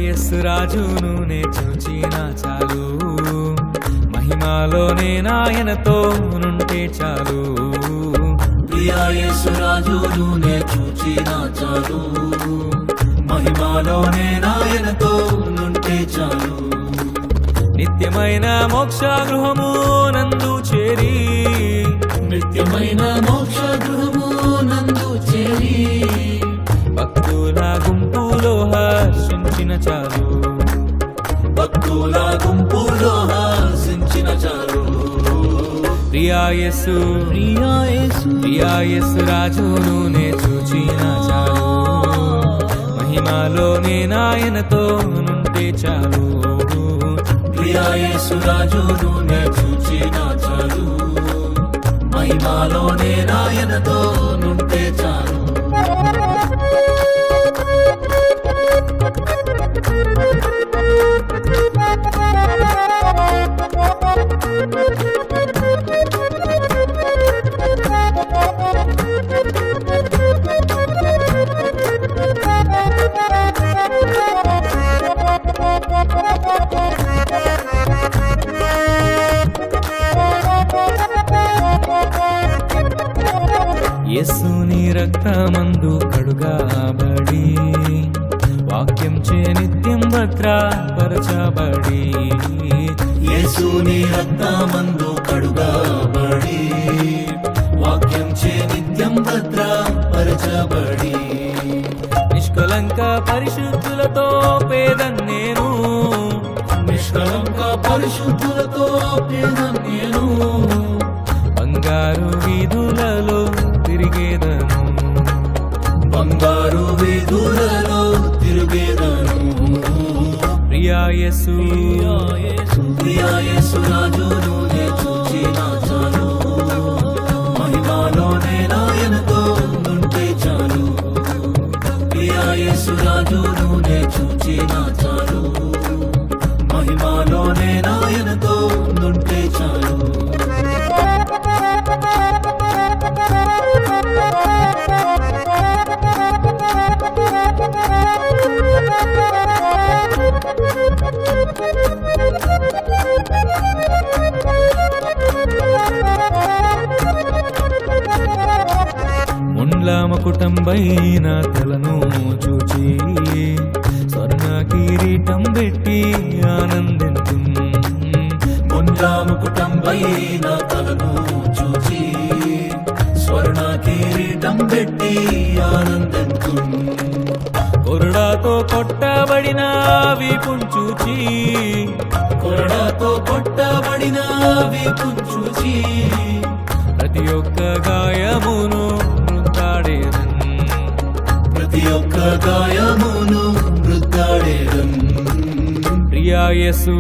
యేసు రాజును నే చూచిన చాలు, మహిమలోనే నాయనతో నుంటే చాలు. ప్రియా యేసు రాజును నే చూచిన చాలు, మహిమలోనే నాయనతో నుంటే చాలు. నిత్యమైన మోక్ష గృహము నందు చేరి, నిత్యమైన మోక్ష గృహము నందు చేరి, భక్తుల గుంపులో హర్షించిన చాలు, భక్తుల గుంపులో హర్షించిన చాలు. ప్రియా యేసు రాజును నే చూచిన చాలు, మహిమలోనే నాయనతో నుంటే చాలు. ప్రియా యేసు రాజును నే చూచిన చాలు, మహిమలోనే నాయనతో నుంటే చాలు. యేసుని రక్తమందు కడుగాబడి, వాక్యం చే నిత్యం భద్రపరచబడి, యేసుని రక్తమందు కడుగాబడి, వాక్యం చే నిత్యం భద్రపరచబడి, నిష్కలంక పరిశుద్ధులతో పేదన్నేను, నిష్కలంక పరిశుద్ధులతో పేదన్నేను, బంగారు వీధులలో తిరిగేదను, బంగారు వీధులలో తిరిగేదను. ప్రియా యేసు రాజును నే చూచిన చాలు, మహిమలోనే నాయనతో నుంటే చాలు. ప్రియా యేసు రాజును నే చూచిన చాలు, మహిమలోనే నాయనతో నుంటే చాలు. ముండ్ల మకుటంబైన తలను చూచి, స్వర్ణ కిరీటం పెట్టి ఆనందింతు, ముండ్ల ముకుటంబైన తలను చూచి, స్వర్ణ కిరీటం పెట్టి ఆనందింతు. కొరడాతో కొట్టబడిన వీపును చూచి, కొరడాతో కొట్టబడిన వీపును చూచి, ప్రతి ఒక్క గాయమును వృద్ధాడేదన్, ప్రతి ఒక్క గాయమును వృద్ధాడేదన్. ప్రియా యేసు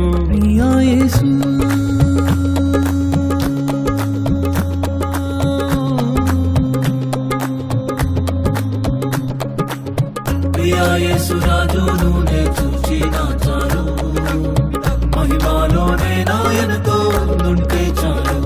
ప్రియా యేసు రాజును నే చూచిన చాలు, మహిమలోనే నాయనతో నుంటే చాలు.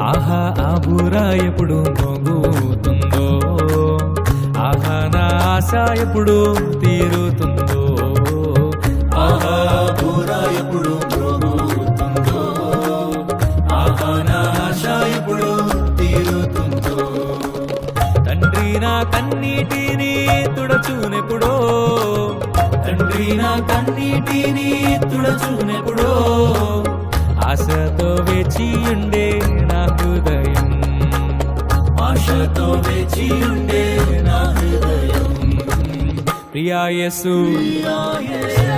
ఆహా ఆ బూరా ఎప్పుడు మోగుతుందో, ఆహా నా ఆశ ఎప్పుడు తీరుతుందో, ఆహా బూరా ఎప్పుడు మోగుతుందో, ఆహా నా ఆశ ఎప్పుడు తీరుతుందో. తండ్రి నా కన్నీటిని తుడచునెప్పుడో, తండ్రి కారిన కన్నీటిని తుడచునెప్పుడో ఆశతో వేచి ఉండే నా హృదయం, ఆశతో వేచి ఉండే నా హృదయం. ప్రియా యేసు ప్రియా యేసు